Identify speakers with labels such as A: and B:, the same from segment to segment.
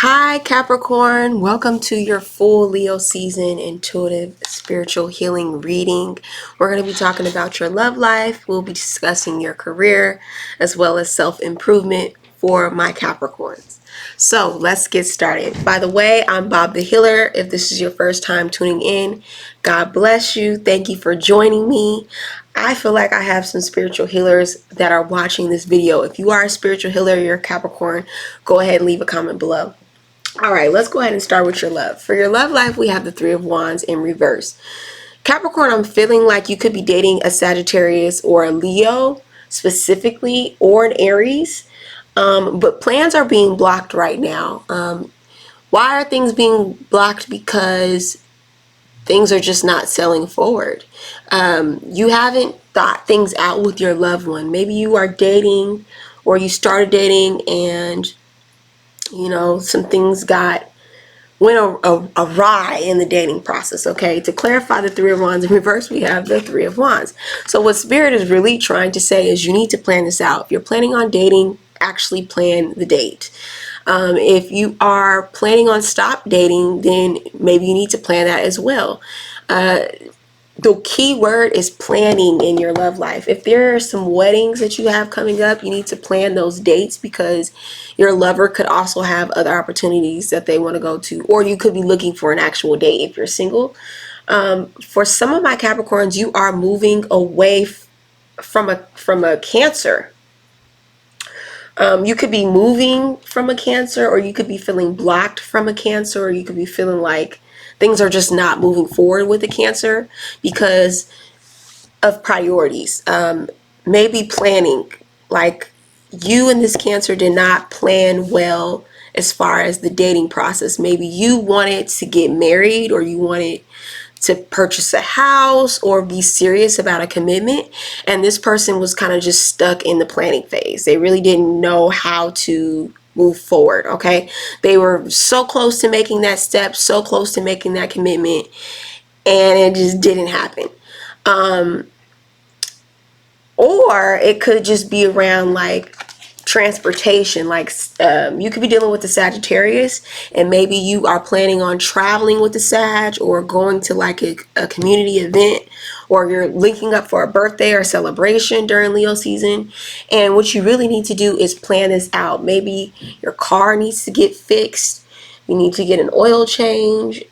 A: Hi, Capricorn. Welcome to your full Leo season intuitive spiritual healing reading. We're going to be talking about your love life. We'll be discussing your career as well as self-improvement for my Capricorns. So let's get started. By the way, I'm Bob the Healer. If this is your first time tuning in, God bless you. Thank you for joining me. I feel like I have some spiritual healers that are watching this video. If you are a spiritual healer, you're a Capricorn, go ahead and leave a comment below. All right, let's go ahead and start with your love. For your love life, we have the Three of Wands in reverse. Capricorn, I'm feeling like you could be dating a Sagittarius or a Leo specifically, or an Aries. But plans are being blocked right now. Why are things being blocked? Because things are just not selling forward. You haven't thought things out with your loved one. Maybe you are dating or you started dating and some things went awry in the dating process. Okay, to clarify the Three of Wands in reverse, we have the Three of Wands. So what Spirit is really trying to say is you need to plan this out. If you're planning on dating, actually plan the date. If you are planning on stop dating, then maybe you need to plan that as well. The key word is planning in your love life. If there are some weddings that you have coming up, you need to plan those dates because your lover could also have other opportunities that they want to go to, or you could be looking for an actual date if you're single. For some of my Capricorns, you are moving away from a Cancer. You could be moving from a Cancer, or you could be feeling blocked from a Cancer, or you could be feeling like things are just not moving forward with the Cancer because of priorities. Maybe planning, like you and this Cancer did not plan well as far as the dating process. Maybe you wanted to get married, or you wanted to purchase a house or be serious about a commitment, and this person was kind of just stuck in the planning phase. They really didn't know how to move forward. Okay, they were so close to making that step, so close to making that commitment, and it just didn't happen. Or it could just be around like transportation. Like you could be dealing with the Sagittarius, and maybe you are planning on traveling with the Sag, or going to like a community event, or you're linking up for a birthday or celebration during Leo season. And what you really need to do is plan this out. Maybe your car needs to get fixed. You need to get an oil change.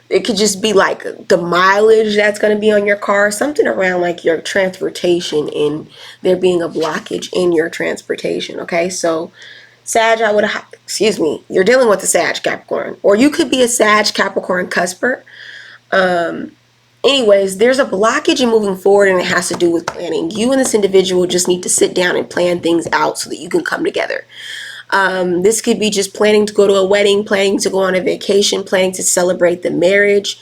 A: It could just be like the mileage that's going to be on your car, something around like your transportation, and there being a blockage in your transportation. Okay, so Sag, you're dealing with a Sag Capricorn, or you could be a Sag Capricorn cusper. Anyways, there's a blockage in moving forward, and it has to do with planning. You and this individual just need to sit down and plan things out so that you can come together. This could be just planning to go to a wedding, planning to go on a vacation, planning to celebrate the marriage.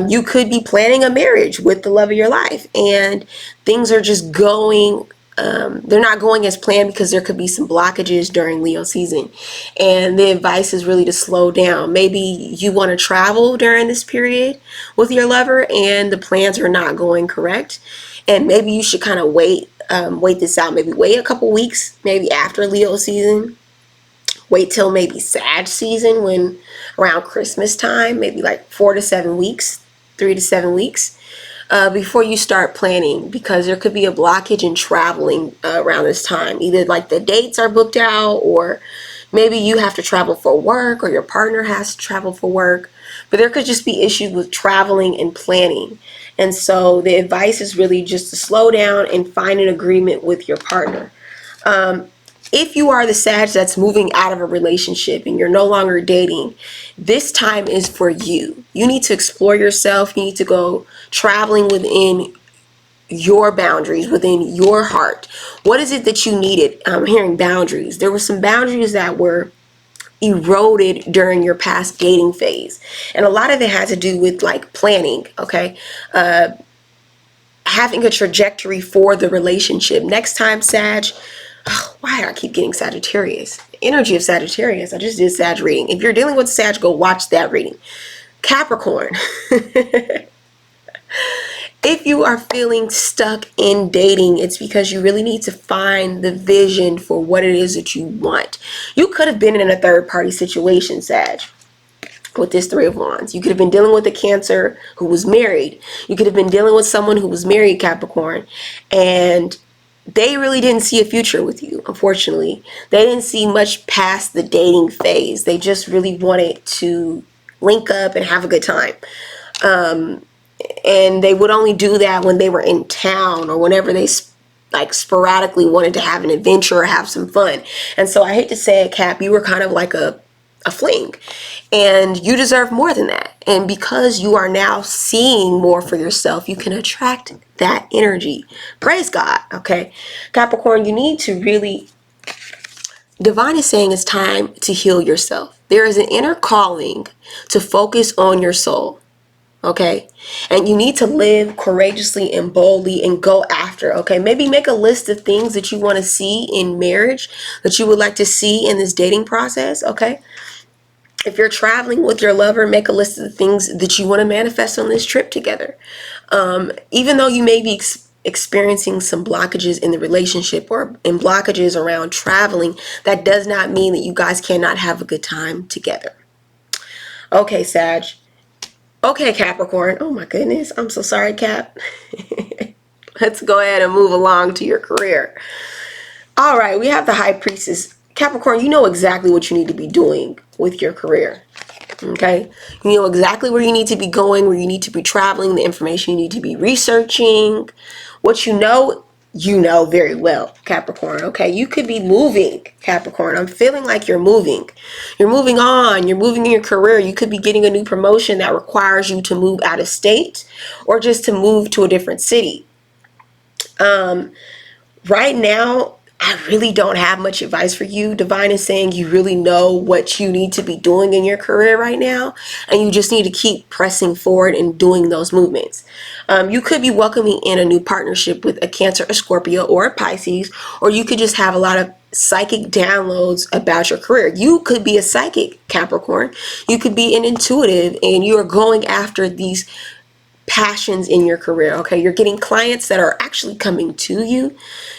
A: You could be planning a marriage with the love of your life, and things are just going, they're not going as planned because there could be some blockages during Leo season. And the advice is really to slow down. Maybe you want to travel during this period with your lover and the plans are not going correct. And maybe you should kind of wait this out. Maybe wait a couple weeks, maybe after Leo season. Wait till maybe Sag season, when around Christmas time, maybe like 4 to 7 weeks, 3 to 7 weeks, before you start planning, because there could be a blockage in traveling around this time. Either like the dates are booked out, or maybe you have to travel for work, or your partner has to travel for work. But there could just be issues with traveling and planning. And so the advice is really just to slow down and find an agreement with your partner. If you are the Sag that's moving out of a relationship and you're no longer dating, this time is for you. You need to explore yourself. You need to go traveling within your boundaries, within your heart. What is it that you needed? I'm hearing boundaries. There were some boundaries that were eroded during your past dating phase. And a lot of it had to do with like planning, okay? Having a trajectory for the relationship. Next time, Sag, why do I keep getting Sagittarius? Energy of Sagittarius. I just did Sag reading. If you're dealing with Sag, go watch that reading. Capricorn. If you are feeling stuck in dating, it's because you really need to find the vision for what it is that you want. You could have been in a third party situation, Sag, with this Three of Wands. You could have been dealing with a Cancer who was married. You could have been dealing with someone who was married, Capricorn, and they really didn't see a future with you, unfortunately. They didn't see much past the dating phase. They just really wanted to link up and have a good time. And they would only do that when they were in town or whenever they like sporadically wanted to have an adventure or have some fun. And so I hate to say it, Cap, you were kind of like a fling, and you deserve more than that. And because you are now seeing more for yourself, you can attract that energy. Praise God. Okay, Capricorn, you need to really, divine is saying it's time to heal yourself. There is an inner calling to focus on your soul. Okay, and you need to live courageously and boldly and go after. Okay, maybe make a list of things that you want to see in marriage, that you would like to see in this dating process. Okay, if you're traveling with your lover, make a list of the things that you want to manifest on this trip together. Even though you may be experiencing some blockages in the relationship or in blockages around traveling, that does not mean that you guys cannot have a good time together. Okay, Sag. Okay, Capricorn. Oh my goodness. I'm so sorry, Cap. Let's go ahead and move along to your career. All right, we have the High Priestess. Capricorn, you know exactly what you need to be doing with your career. Okay, you know exactly where you need to be going, where you need to be traveling, the information you need to be researching. What you know very well, Capricorn. Okay, you could be moving, Capricorn. I'm feeling like you're moving. You're moving on. You're moving in your career. You could be getting a new promotion that requires you to move out of state or just to move to a different city. Right now, I really don't have much advice for you. Divine is saying you really know what you need to be doing in your career right now, and you just need to keep pressing forward and doing those movements. You could be welcoming in a new partnership with a Cancer, a Scorpio, or a Pisces, or you could just have a lot of psychic downloads about your career. You could be a psychic, Capricorn. You could be an intuitive, and you are going after these passions in your career. Okay, you're getting clients that are actually coming to you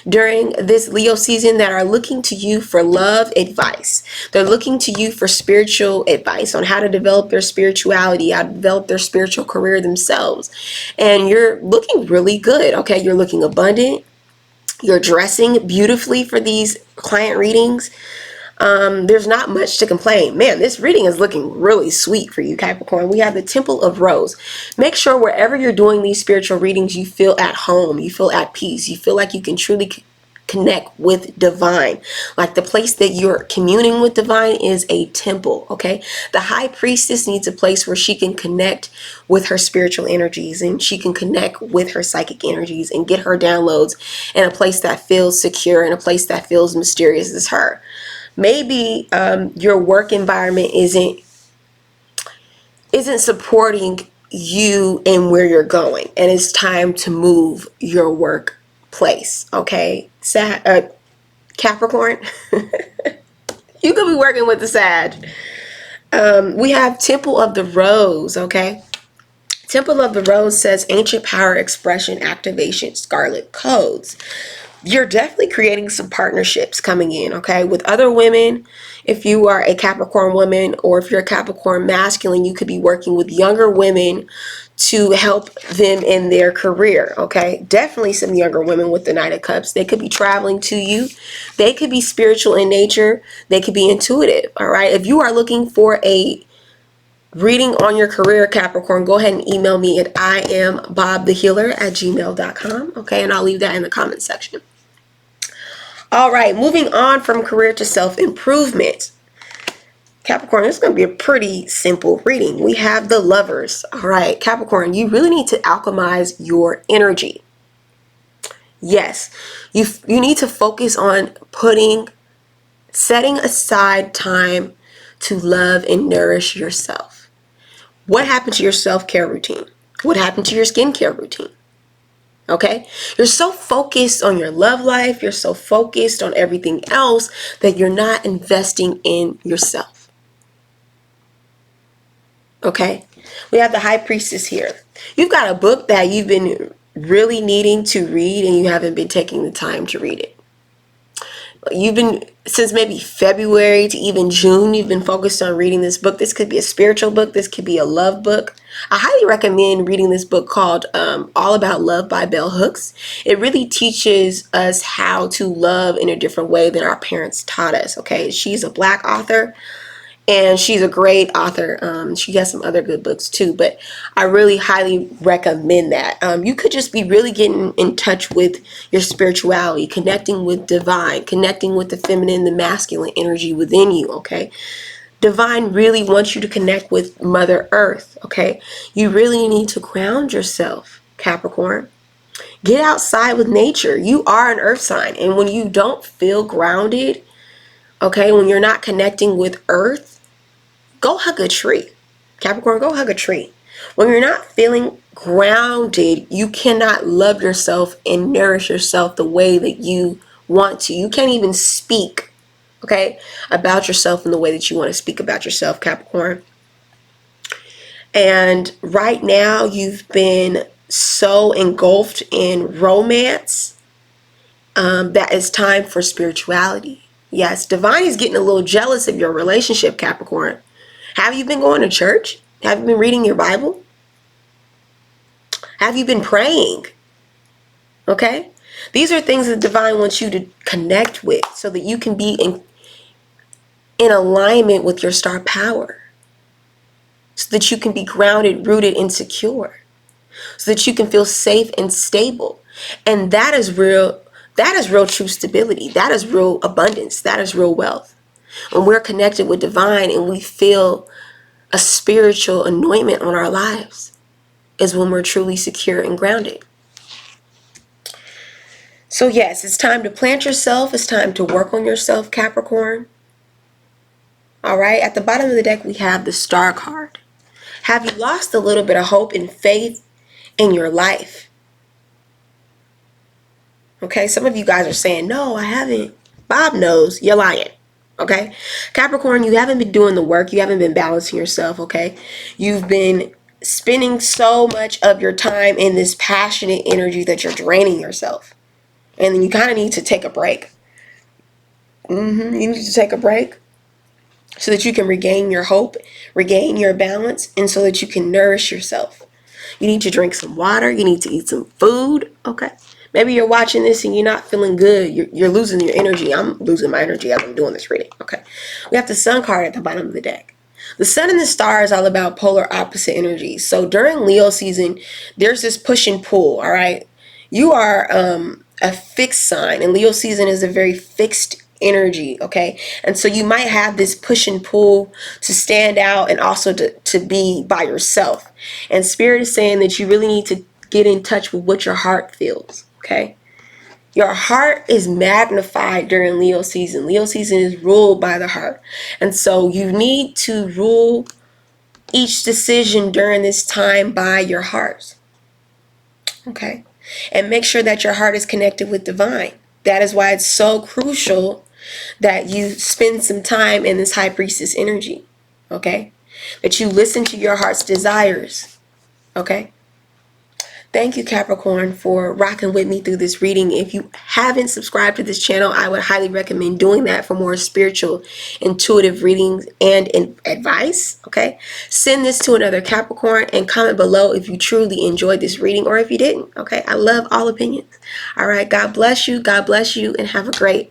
A: during this Leo season that are looking to you for love advice. They're looking to you for spiritual advice on how to develop their spirituality, how to develop their spiritual career themselves. And you're looking really good. Okay, you're looking abundant. You're dressing beautifully for these client readings. There's not much to complain. Man, this reading is looking really sweet for you, Capricorn. We have the Temple of Rose. Make sure wherever you're doing these spiritual readings, you feel at home, you feel at peace, you feel like you can truly connect with divine. Like the place that you're communing with divine is a temple, okay? The High Priestess needs a place where she can connect with her spiritual energies and she can connect with her psychic energies and get her downloads in a place that feels secure and a place that feels mysterious as her. Maybe your work environment isn't supporting you and where you're going, and it's time to move your workplace. Okay, Capricorn, you could be working with the Sag. We have Temple of the Rose. Okay, Temple of the Rose says ancient power, expression, activation, scarlet codes. You're definitely creating some partnerships coming in, okay, with other women. If you are a Capricorn woman, or if you're a Capricorn masculine, you could be working with younger women to help them in their career, okay? Definitely some younger women with the Knight of Cups. They could be traveling to you. They could be spiritual in nature. They could be intuitive, all right? If you are looking for a reading on your career, Capricorn, go ahead and email me at iambobthehealer@gmail.com, okay? And I'll leave that in the comment section. All right, moving on from career to self-improvement. Capricorn, this is going to be a pretty simple reading. We have the Lovers. All right, Capricorn, you really need to alchemize your energy. Yes, you need to focus on setting aside time to love and nourish yourself. What happened to your self-care routine? What happened to your skincare routine? Okay, you're so focused on your love life, you're so focused on everything else that you're not investing in yourself. Okay, we have the High Priestess here. You've got a book that you've been really needing to read and you haven't been taking the time to read it. You've been, since maybe February to even June, you've been focused on reading this book. This could be a spiritual book. This could be a love book. I highly recommend reading this book called All About Love by Bell Hooks. It really teaches us how to love in a different way than our parents taught us. Okay, she's a Black author. And she's a great author. She has some other good books too, but I really highly recommend that. You could just be really getting in touch with your spirituality, connecting with divine, connecting with the feminine, the masculine energy within you, okay? Divine really wants you to connect with Mother Earth, okay? You really need to ground yourself, Capricorn. Get outside with nature. You are an earth sign, and when you don't feel grounded, okay, when you're not connecting with Earth, go hug a tree. Capricorn, go hug a tree. When you're not feeling grounded, you cannot love yourself and nourish yourself the way that you want to. You can't even speak, okay, about yourself in the way that you want to speak about yourself, Capricorn. And right now, you've been so engulfed in romance that it's time for spirituality. Yes, divine is getting a little jealous of your relationship, Capricorn. Have you been going to church? Have you been reading your Bible? Have you been praying? Okay? These are things that divine wants you to connect with so that you can be in alignment with your star power. So that you can be grounded, rooted, and secure. So that you can feel safe and stable. And that is real true stability. That is real abundance. That is real wealth. When we're connected with divine and we feel a spiritual anointment on our lives, is when we're truly secure and grounded. So yes, it's time to plant yourself. It's time to work on yourself, Capricorn. All right, at the bottom of the deck, we have the Star card. Have you lost a little bit of hope and faith in your life? Okay, some of you guys are saying, no, I haven't. Bob knows. You're lying. Okay, Capricorn, you haven't been doing the work. You haven't been balancing yourself. Okay, you've been spending so much of your time in this passionate energy that you're draining yourself. And then you kind of need to take a break. You need to take a break so that you can regain your hope, regain your balance, and so that you can nourish yourself. You need to drink some water. You need to eat some food. Okay. Maybe you're watching this and you're not feeling good. You're losing your energy. I'm losing my energy as I'm doing this reading. Okay. We have the Sun card at the bottom of the deck. The Sun and the Star is all about polar opposite energies. So during Leo season, there's this push and pull. All right. You are a fixed sign, and Leo season is a very fixed energy. Okay. And so you might have this push and pull to stand out and also to be by yourself. And Spirit is saying that you really need to get in touch with what your heart feels. Okay. Your heart is magnified during Leo season. Leo season is ruled by the heart. And so you need to rule each decision during this time by your heart. Okay. And make sure that your heart is connected with divine. That is why it's so crucial that you spend some time in this high priestess energy. Okay. That you listen to your heart's desires. Okay. Thank you, Capricorn, for rocking with me through this reading. If you haven't subscribed to this channel, I would highly recommend doing that for more spiritual, intuitive readings and advice. Okay. Send this to another Capricorn and comment below if you truly enjoyed this reading or if you didn't. Okay. I love all opinions. All right. God bless you. God bless you, and have a great